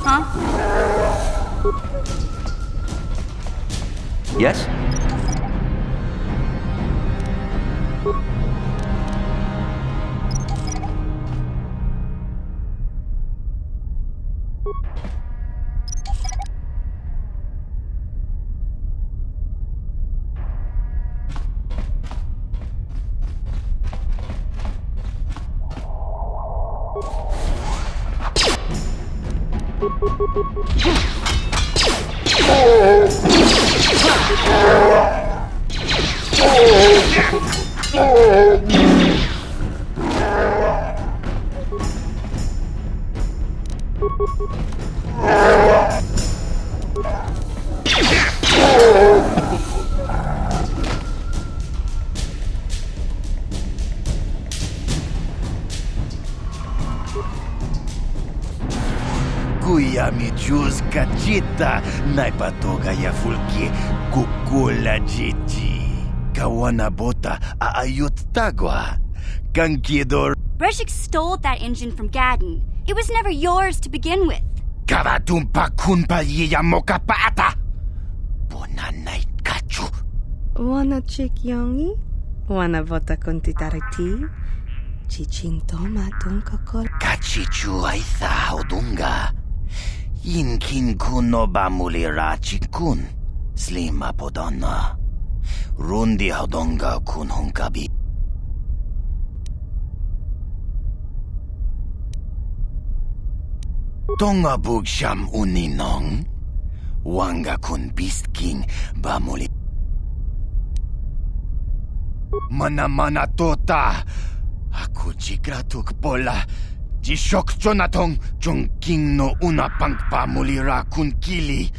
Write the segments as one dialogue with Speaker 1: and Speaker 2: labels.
Speaker 1: Huh?
Speaker 2: Yes?
Speaker 3: Kuya mi juz kachita naipatoga ya fulki kukula jiji. Kawana bota aayut tagwa. Kankidor.
Speaker 1: Breshik stole that engine from Gadden. It was never yours to begin with.
Speaker 3: Kavatumpa kunpa yiya moka paata. Bonanay kachu.
Speaker 4: Wanna chick yongi? Wanna bota kontitariti? Chichintoma tunkakol.
Speaker 3: Kachichu aitha hodunga. Inkin kuno bamulira chikun. Slima podonna. Rundi hodonga kun hunkabi. Tonga bugsham uninong. Wanga kun beast king bamuli. Mana tota. Aku jigratuk bola. Jishok Jonathan Jong King no una pang pamulira kun kili.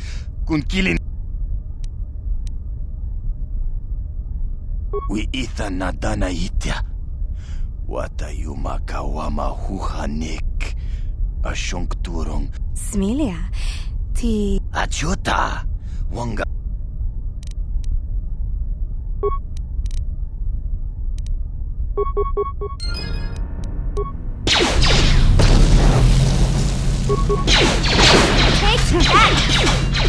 Speaker 3: Kun kili. Wi itha nadana itya. Watayuma kawama huhanik. Ashonk turong.
Speaker 4: Smilia, ti...
Speaker 3: Achuta. Wanga.
Speaker 1: Take that!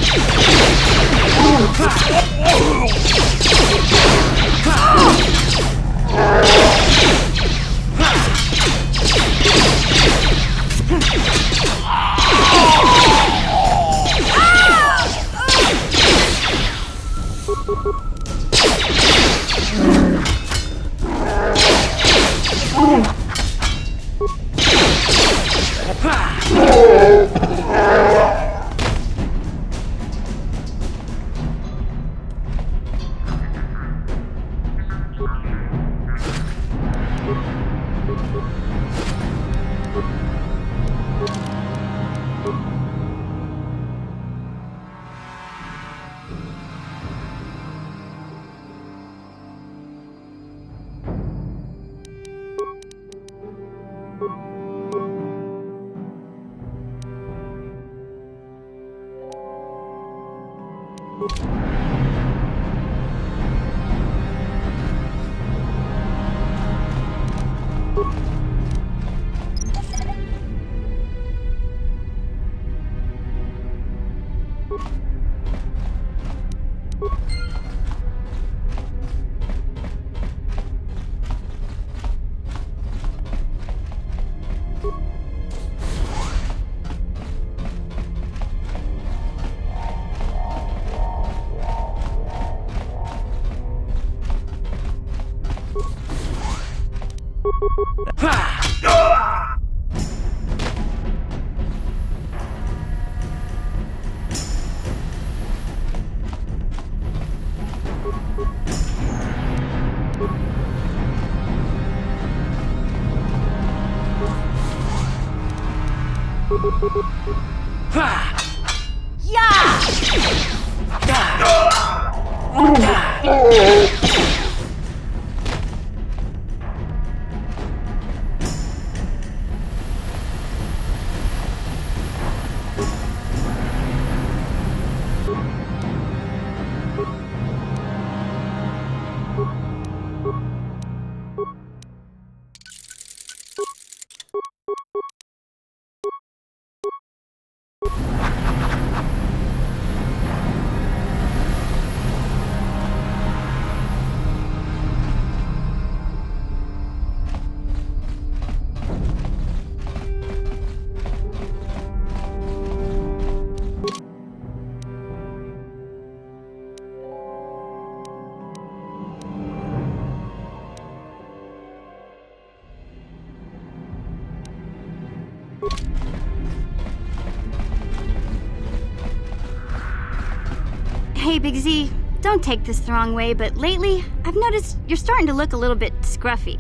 Speaker 1: Hey, Big Z, don't take this the wrong way, but lately, I've noticed you're starting to look a little bit scruffy.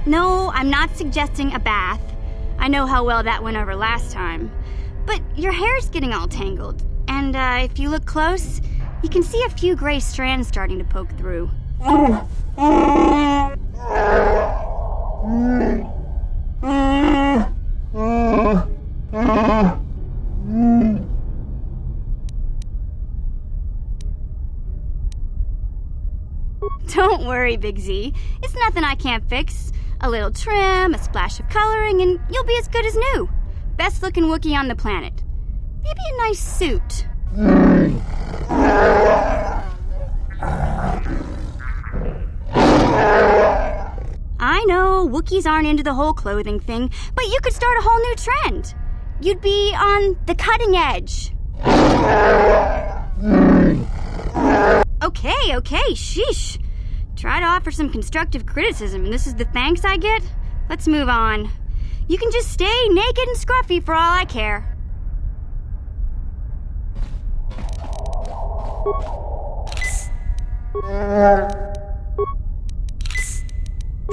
Speaker 1: No, I'm not suggesting a bath. I know how well that went over last time. But your hair's getting all tangled, and if you look close, you can see a few gray strands starting to poke through. Don't worry, Big Z. It's nothing I can't fix. A little trim, a splash of coloring, and you'll be as good as new. Best looking Wookiee on the planet. Maybe a nice suit. I know, Wookiees aren't into the whole clothing thing, but you could start a whole new trend. You'd be on the cutting edge. Okay, sheesh. Try to offer some constructive criticism, and this is the thanks I get? Let's move on. You can just stay naked and scruffy for all I care.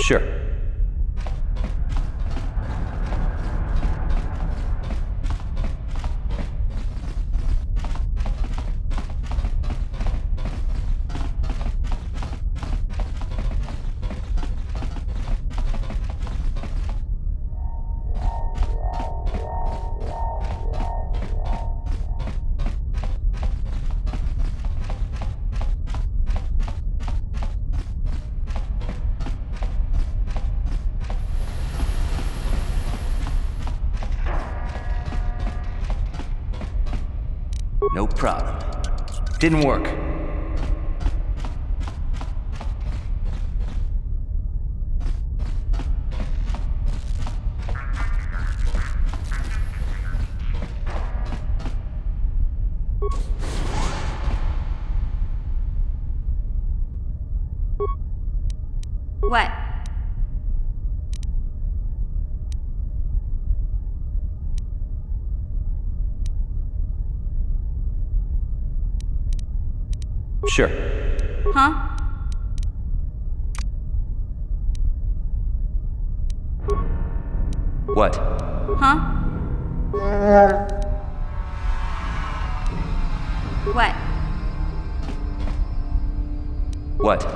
Speaker 2: Sure. No problem. Didn't work.
Speaker 1: What?
Speaker 2: Sure.
Speaker 1: Huh?
Speaker 2: What?
Speaker 1: Huh? What?
Speaker 2: What?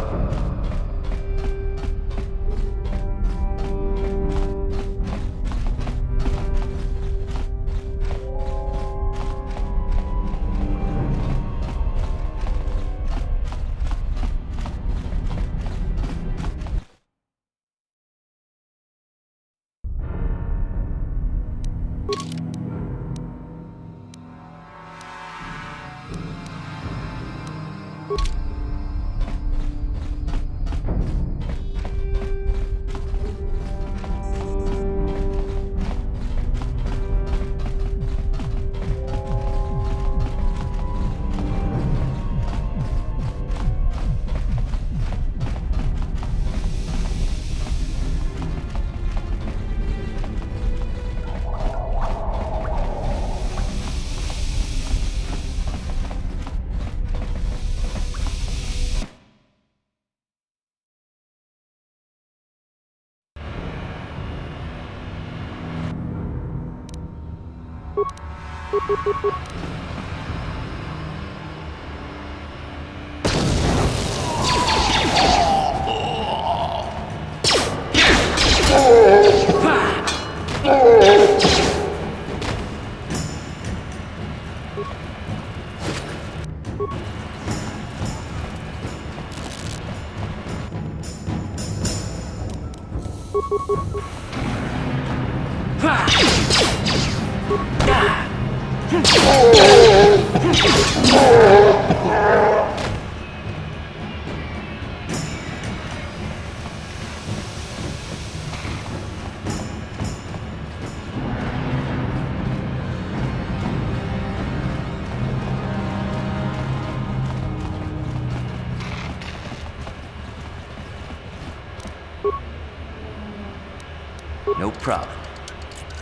Speaker 2: No problem.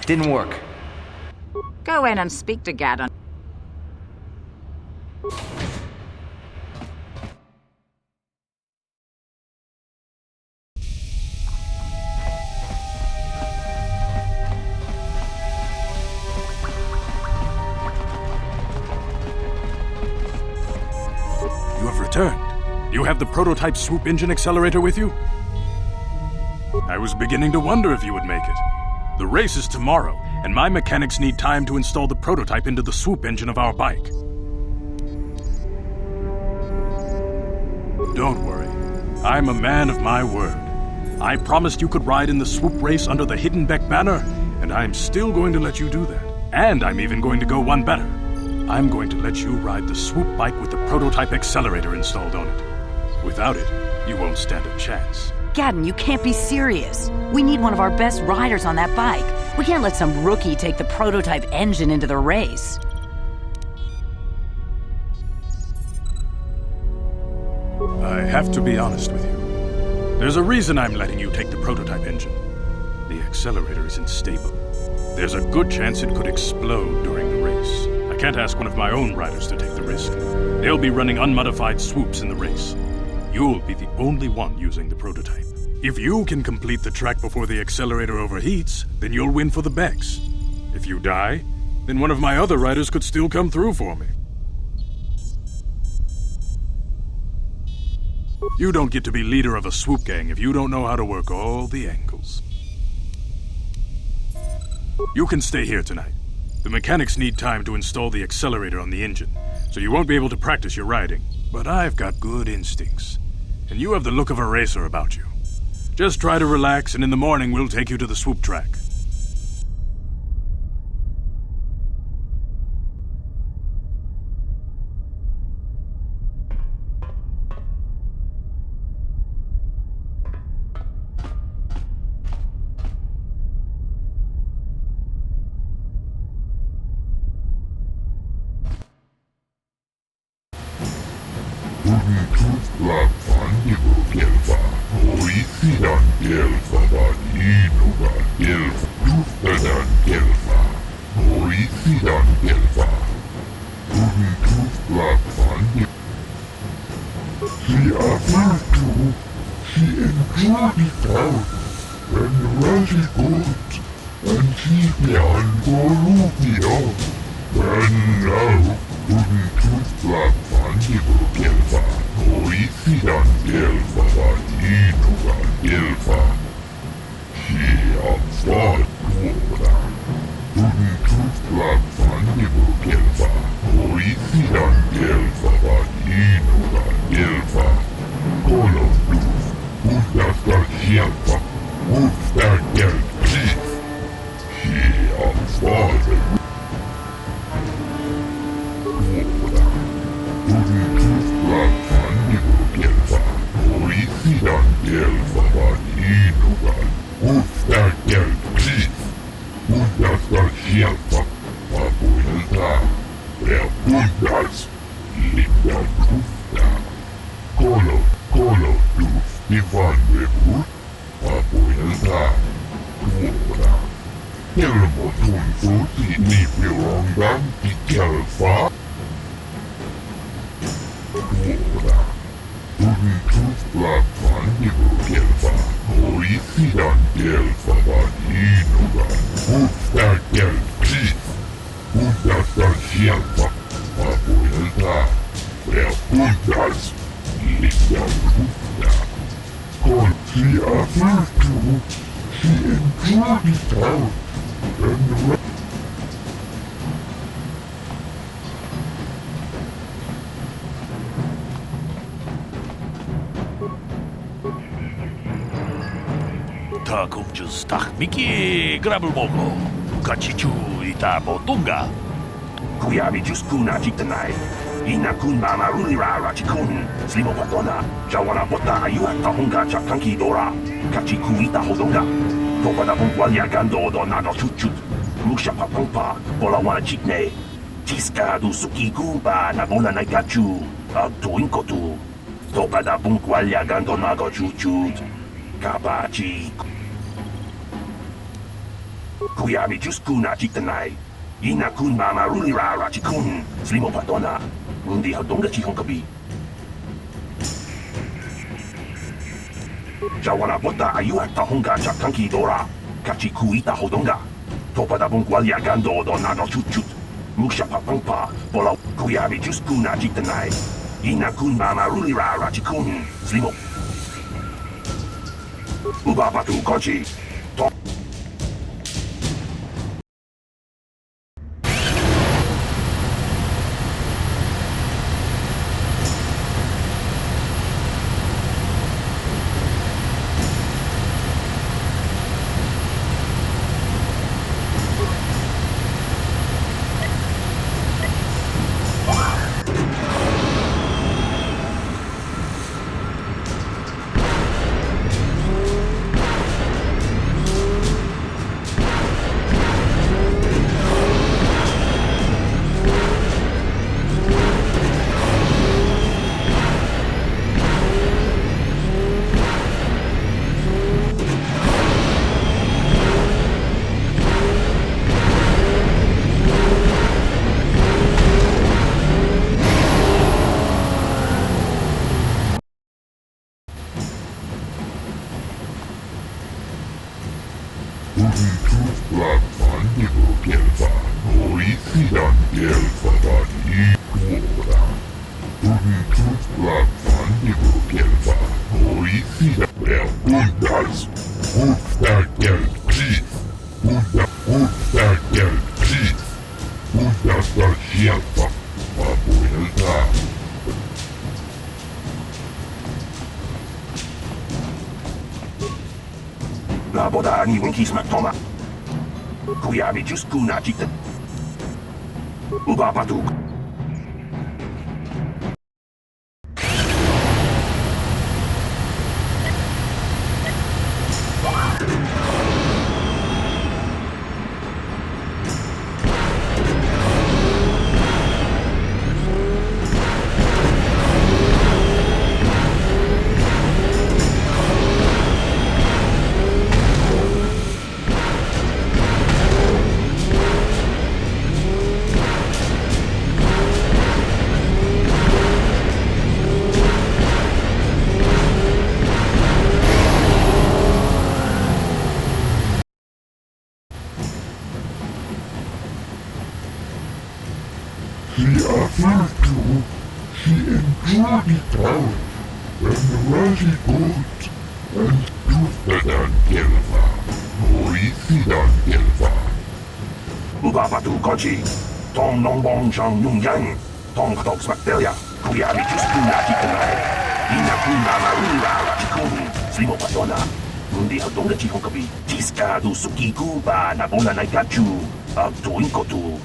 Speaker 2: Didn't work.
Speaker 5: Go in and speak to Gaddon.
Speaker 6: You have returned. You have the prototype swoop engine accelerator with you? I was beginning to wonder if you would make it. The race is tomorrow, and my mechanics need time to install the prototype into the swoop engine of our bike. Don't worry. I'm a man of my word. I promised you could ride in the swoop race under the Hidden Beck banner, and I'm still going to let you do that. And I'm even going to go one better. I'm going to let you ride the swoop bike with the prototype accelerator installed on it. Without it, you won't stand a chance.
Speaker 5: Gaddon, you can't be serious. We need one of our best riders on that bike. We can't let some rookie take the prototype engine into the race.
Speaker 6: I have to be honest with you. There's a reason I'm letting you take the prototype engine. The accelerator isn't stable. There's a good chance it could explode during the race. I can't ask one of my own riders to take the risk. They'll be running unmodified swoops in the race. You'll be the only one using the prototype. If you can complete the track before the accelerator overheats, then you'll win for the Becks. If you die, then one of my other riders could still come through for me. You don't get to be leader of a swoop gang if you don't know how to work all the angles. You can stay here tonight. The mechanics need time to install the accelerator on the engine, so you won't be able to practice your riding. But I've got good instincts, and you have the look of a racer about you. Just try to relax, and in the morning we'll take you to the swoop track.
Speaker 7: That's hjelpa papuilta. Preguntas Liga Con si aperto, si entrudita, and
Speaker 8: Takumjus takmiki grabul mogo. Kachichu ita botunga.
Speaker 9: Kuyabi juskuna jitanai. Ina kun mama rulira rachikun. Slimo patona. Jawana bota ayuat tahunga chakanki dora. Kachiku ita hodonga. Topada pungwalia gando do nano chuchut. Musha papumpa. Bola wana chikne. Tiska du suki kumpa na bona naikachu. Agtuinkotu. Topada pungwalia gando nago chuchut. Kabachi. Kuyabi juskuna jitanai. Ina kun mama rulira rachikun. Slimo patona. Undi hodonga chihonkabi. Jawana bota ayuat tahunga chakanki dora. Kachiku ita hodonga. Topada bungwalia gando do nano chuchut. Musha papampa. Bola kuyabi juskuna jitanai. Ina kun mama rulira rachikun. Slimo. Ubabatu kochi. Boda ni winkis matoma. Kuyabi juskuna jikta. Ubabatu.
Speaker 7: She aperto, she entrudita, and rasi gut, and tufadan gelva, noisidan gelva.
Speaker 9: Ubabatu kochi. Tong nong bong chang nung yang. Tong katok smaktelia. Kuyabi juskuna jikanai. Ina kuna marura rachikun. Slimo patona. Undi hodonga chihonkabi. Tiska du suki kuba na bona naikachu. Agtuinkotu.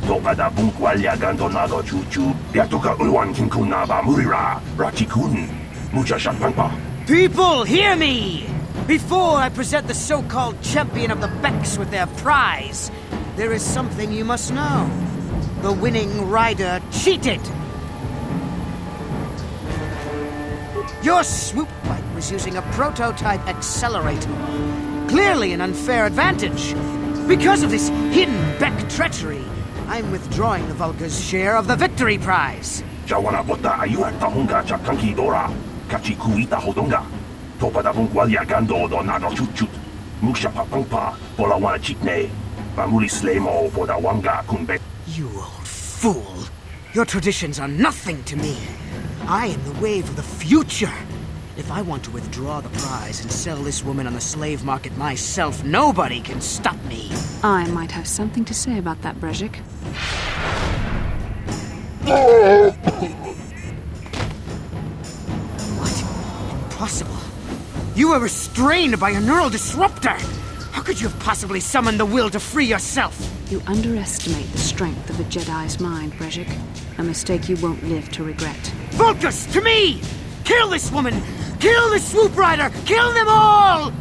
Speaker 9: Topada bungwalia gandonago chuchu. Yatuka ulwan kinkuna ba murira. Rachikun. Mucha shampanpa.
Speaker 10: People, hear me! Before I present the so-called champion of the Becks with their prize, there is something you must know. The winning rider cheated! Your swoop bike was using a prototype accelerator. Clearly an unfair advantage. Because of this hidden Beck treachery, I'm withdrawing the Vulca's share of the victory prize.
Speaker 9: Jawana bota ayuat tahunga chakanki dora. Kachiku ita hodonga. Topada bungwalia gando do nano chuchut. Musha papangpa. Bola wana chikne. Bamuli slemo poda wanga kunbe.
Speaker 10: You old fool! Your traditions are nothing to me. I am the wave of the future. If I want to withdraw the prize and sell this woman on the slave market myself, nobody can stop me.
Speaker 11: I might have something to say about that, Vigik.
Speaker 10: What? Impossible. You were restrained by a neural disruptor. How could you have possibly summoned the will to free yourself?
Speaker 11: You underestimate the strength of a Jedi's mind, Vigik. A mistake you won't live to regret.
Speaker 10: Focus! To me! Kill this woman! Kill the swoop rider! Kill them all!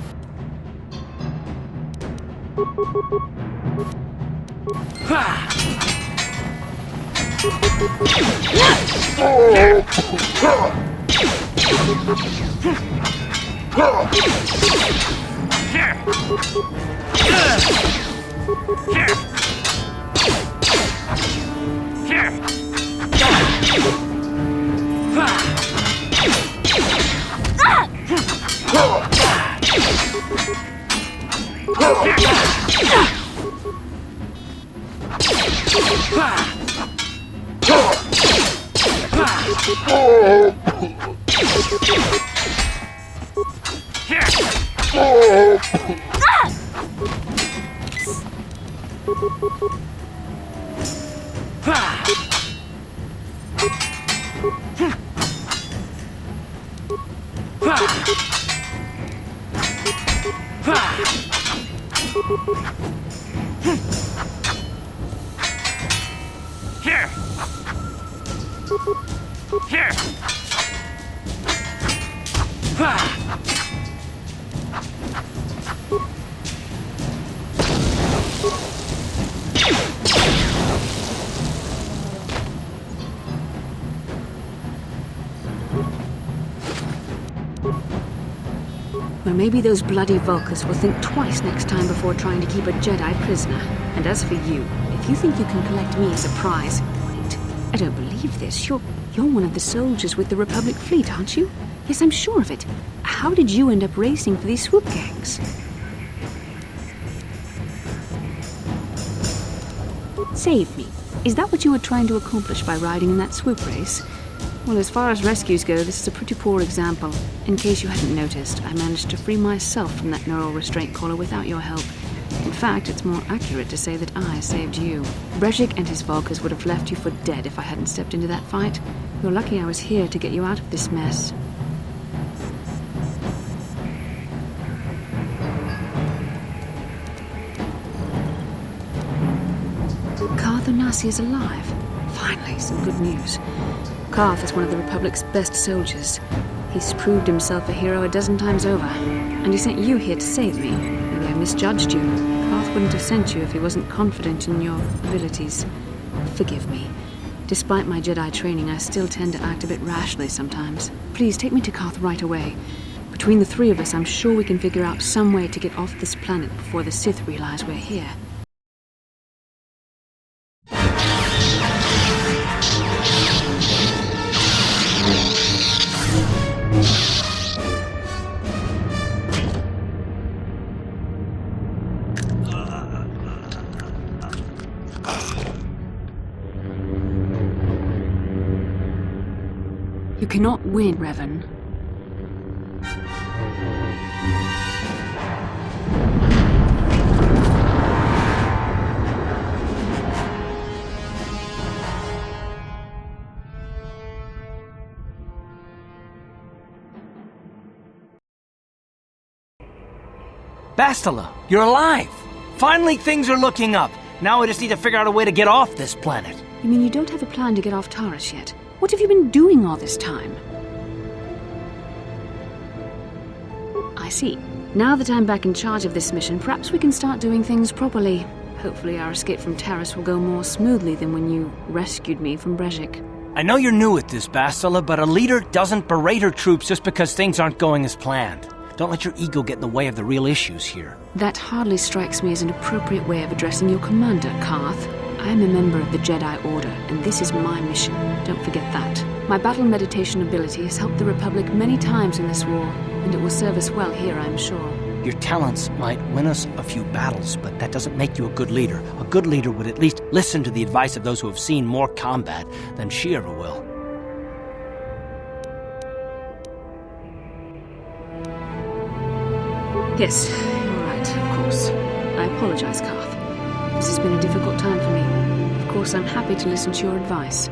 Speaker 11: Well, maybe those bloody Vulkars will think twice next time before trying to keep a Jedi prisoner. And as for you, if you think you can collect me as a prize... Wait, I don't believe this. You're one of the soldiers with the Republic fleet, aren't you? Yes, I'm sure of it. How did you end up racing for these swoop gangs? Save me. Is that what you were trying to accomplish by riding in that swoop race? Well, as far as rescues go, this is a pretty poor example. In case you hadn't noticed, I managed to free myself from that neural restraint collar without your help. In fact, it's more accurate to say that I saved you. Vigik and his Vulkars would have left you for dead if I hadn't stepped into that fight. You're lucky I was here to get you out of this mess. Kotor is alive. Finally, some good news. Kotor is one of the Republic's best soldiers. He's proved himself a hero a dozen times over. And he sent you here to save me. Maybe I misjudged you. Kotor wouldn't have sent you if he wasn't confident in your abilities. Forgive me. Despite my Jedi training, I still tend to act a bit rashly sometimes. Please, take me to Kotor right away. Between the three of us, I'm sure we can figure out some way to get off this planet before the Sith realize we're here. You cannot win, Revan.
Speaker 12: Bastila, you're alive! Finally, things are looking up. Now I just need to figure out a way to get off this planet.
Speaker 11: You mean you don't have a plan to get off Taurus yet? What have you been doing all this time? I see. Now that I'm back in charge of this mission, perhaps we can start doing things properly. Hopefully our escape from Taurus will go more smoothly than when you rescued me from Vigik.
Speaker 12: I know you're new at this, Bastila, but a leader doesn't berate her troops just because things aren't going as planned. Don't let your ego get in the way of the real issues here.
Speaker 11: That hardly strikes me as an appropriate way of addressing your commander, Kotor. I am a member of the Jedi Order, and this is my mission. Don't forget that. My battle meditation ability has helped the Republic many times in this war, and it will serve us well here, I'm sure.
Speaker 12: Your talents might win us a few battles, but that doesn't make you a good leader. A good leader would at least listen to the advice of those who have seen more combat than she ever will.
Speaker 11: Yes, you're right, of course. I apologize, Karth. This has been a difficult time for me. Of course, I'm happy to listen to your advice.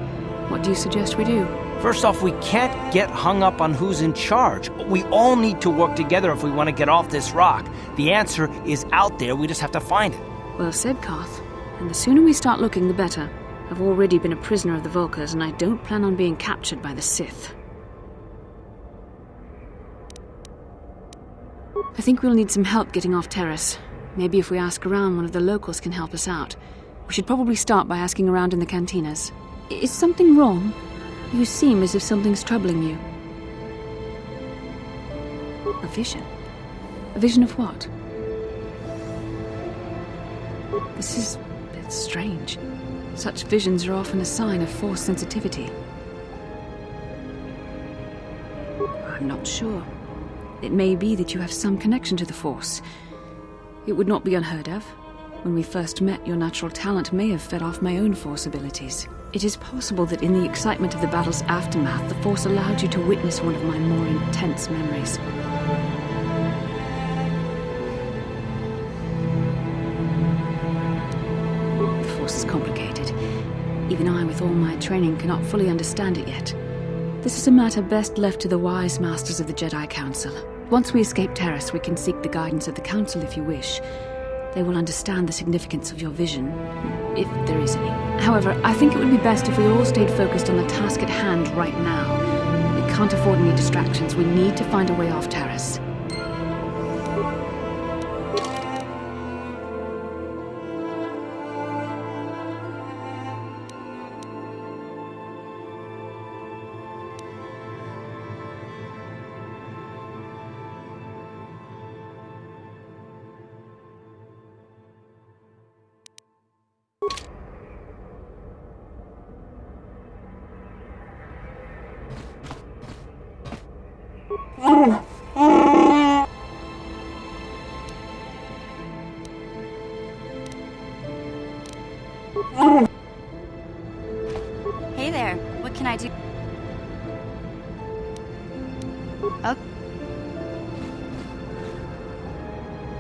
Speaker 11: What do you suggest we do?
Speaker 12: First off, we can't get hung up on who's in charge. We all need to work together if we want to get off this rock. The answer is out there, we just have to find it.
Speaker 11: Well said, Karth. And the sooner we start looking, the better. I've already been a prisoner of the Volkers, and I don't plan on being captured by the Sith. I think we'll need some help getting off Terrace. Maybe if we ask around, one of the locals can help us out. We should probably start by asking around in the cantinas. Is something wrong? You seem as if something's troubling you. A vision? A vision of what? This is a bit strange. Such visions are often a sign of Force sensitivity. I'm not sure. It may be that you have some connection to the Force. It would not be unheard of. When we first met, your natural talent may have fed off my own Force abilities. It is possible that in the excitement of the battle's aftermath, the Force allowed you to witness one of my more intense memories. The Force is complicated. Even I, with all my training, cannot fully understand it yet. This is a matter best left to the wise masters of the Jedi Council. Once we escape Terrace, we can seek the guidance of the Council if you wish. They will understand the significance of your vision, if there is any. However, I think it would be best if we all stayed focused on the task at hand right now. We can't afford any distractions. We need to find a way off Terrace.
Speaker 1: Hey there, what can I do? Oh,